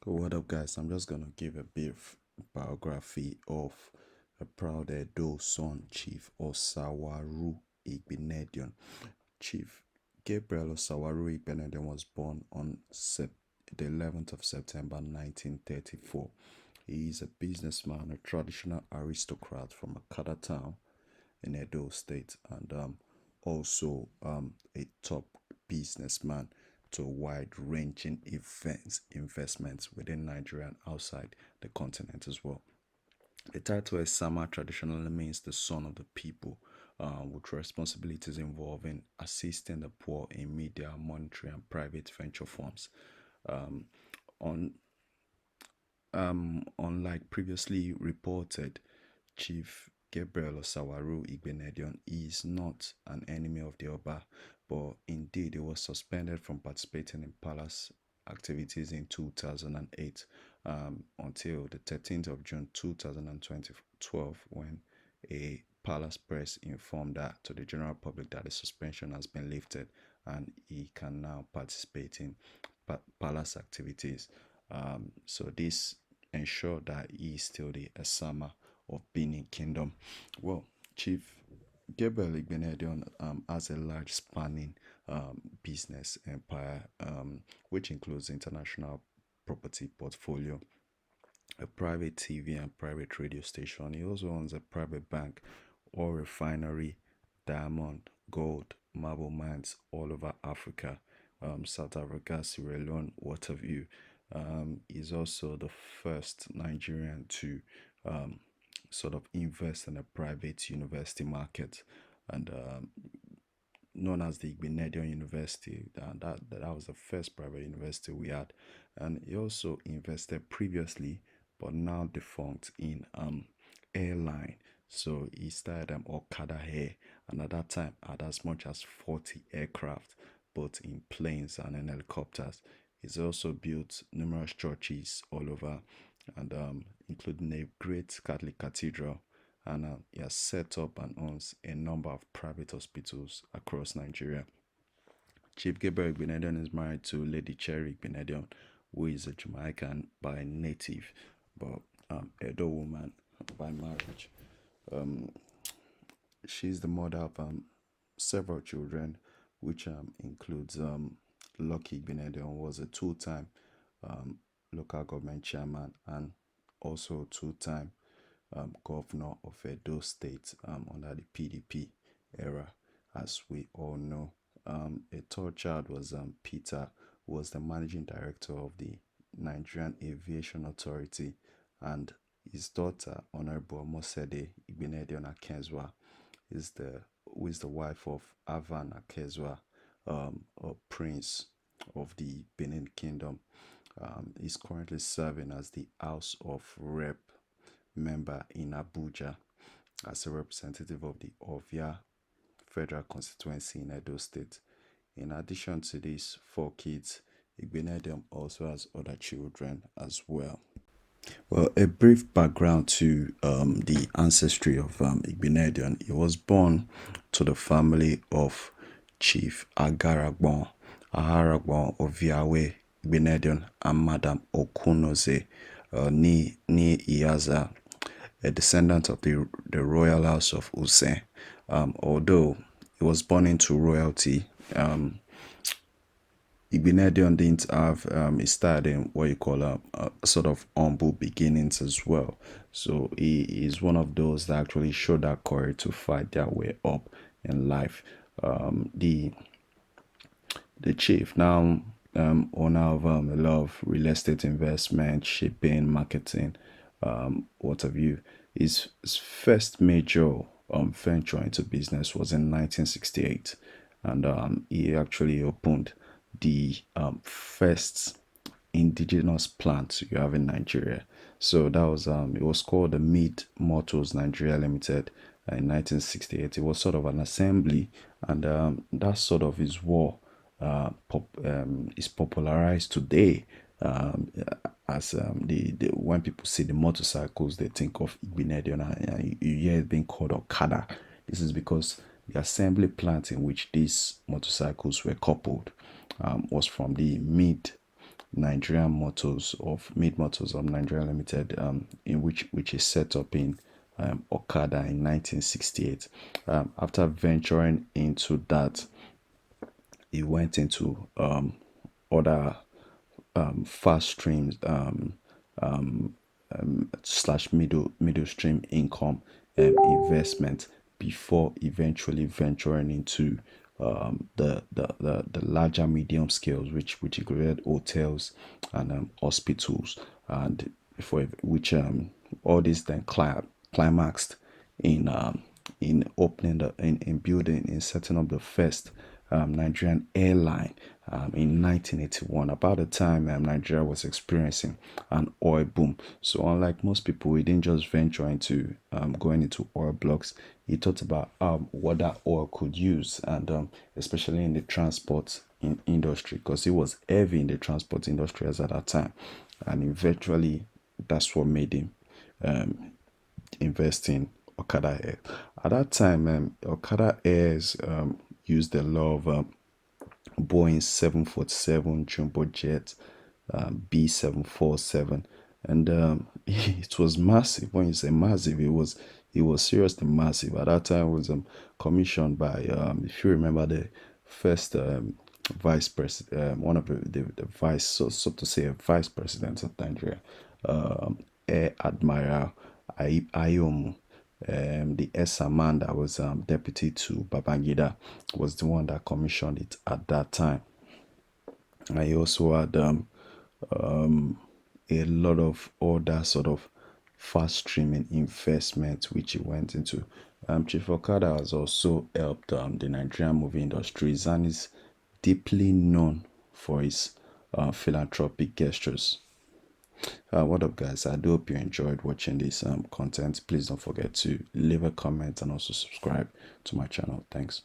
What up, guys? I'm just gonna give a brief biography of a proud Edo son, Chief Osawaru Igbinedion. Chief Gabriel Osawaru Igbinedion was born on the 11th of September 1934. He is a businessman, a traditional aristocrat from Akada town in Edo State, and also a top businessman to wide-ranging events investments within Nigeria and outside the continent as well. The title Esama traditionally means the son of the people, with responsibilities involving assisting the poor in media, monetary, and private venture firms. Um, on Unlike previously reported, Chief Gabriel Osawaru Igbenedion is not an enemy of the Oba, but indeed he was suspended from participating in palace activities in 2008 until the 13th of June 2012 when a palace press informed that to the general public that the suspension has been lifted and he can now participate in palace activities. So this ensured that he is still the Asama of Benin Kingdom. Well, Chief Gabriel Igbenedion has a large spanning business empire, which includes international property portfolio, a private TV and private radio station. He also owns a private bank, oil refinery, diamond, gold, marble mines all over Africa, South Africa, Sierra Leone, what have you. He's also the first Nigerian to um, sort of invest in a private university market, and known as the Igbinediom University. That was the first private university we had, and he also invested previously, but now defunct in airline. So he started Okada Air, and at that time had as much as 40 aircraft, both in planes and in helicopters. He's also built numerous churches all over, and including a great Catholic cathedral, and he has set up and owns a number of private hospitals across Nigeria. Chief Gabriel Igbinedion is married to Lady Cherry Igbinedion, who is a Jamaican by native, but Edo woman by marriage. Um, she's the mother of several children, which includes Lucky Igbinedion, was a two-time um, local government chairman and also two-time governor of Edo State under the PDP era, as we all know. A third child was Peter, who was the managing director of the Nigerian Aviation Authority, and his daughter, Honorable Mosede Igbinedion Akezwa, who is the wife of Avan Akezwa, a prince of the Benin Kingdom. Is currently serving as the House of Rep member in Abuja as a representative of the Ovia Federal Constituency in Edo State. In addition to these four kids, Igbenedium also has other children as well. Well, a brief background to the ancestry of Igbenedion. He was born to the family of Chief Agaragbon Oviawe Igbenedion and Madam Okunoze Ni Iyaza, a descendant of the royal house of Use. Although he was born into royalty, Igbinedion didn't have he started in what you call a sort of humble beginnings as well. So he is one of those that actually showed that courage to fight their way up in life. The chief now owner of a lot of real estate investment, shipping, marketing, what have you. His first major venture into business was in 1968, and he actually opened the first indigenous plant you have in Nigeria. So that was it was called the Mid Motors Nigeria Limited in 1968. It was sort of an assembly, and that sort of is popularized today. As the when people see the motorcycles, they think of Igbinedion, and you hear it being called Okada. This is because the assembly plant in which these motorcycles were coupled was from the mid Nigerian Motors of Mid Motors of Nigeria Limited, in which is set up in Okada in 1968. After venturing into that, he went into other fast streams slash middle stream income investment before eventually venturing into the larger medium scales, which included hotels and hospitals, and for which all this then climaxed in opening in building in setting up the first Nigerian airline in 1981, about the time Nigeria was experiencing an oil boom. So unlike most people, he didn't just venture into going into oil blocks. He thought about what that oil could use, and especially in the transport industry, because it was heavy in the transport industry as at that time, and eventually that's what made him um, invest in Okada Air. At that time, Okada Airs used a lot of Boeing 747 jumbo jet, B747, and it was massive. When you say massive, it was seriously massive. At that time, it was commissioned by, if you remember, the first vice president, one of the vice, so to say, a vice president of Nigeria, Air Admiral Ayomu. The SR man that was deputy to Babangida was the one that commissioned it at that time. And he also had a lot of other sort of fast streaming investment which he went into. Chief Okada has also helped the Nigerian movie industries and is deeply known for his philanthropic gestures. What up, guys? I do hope you enjoyed watching this content. Please don't forget to leave a comment and also subscribe to my channel. Thanks.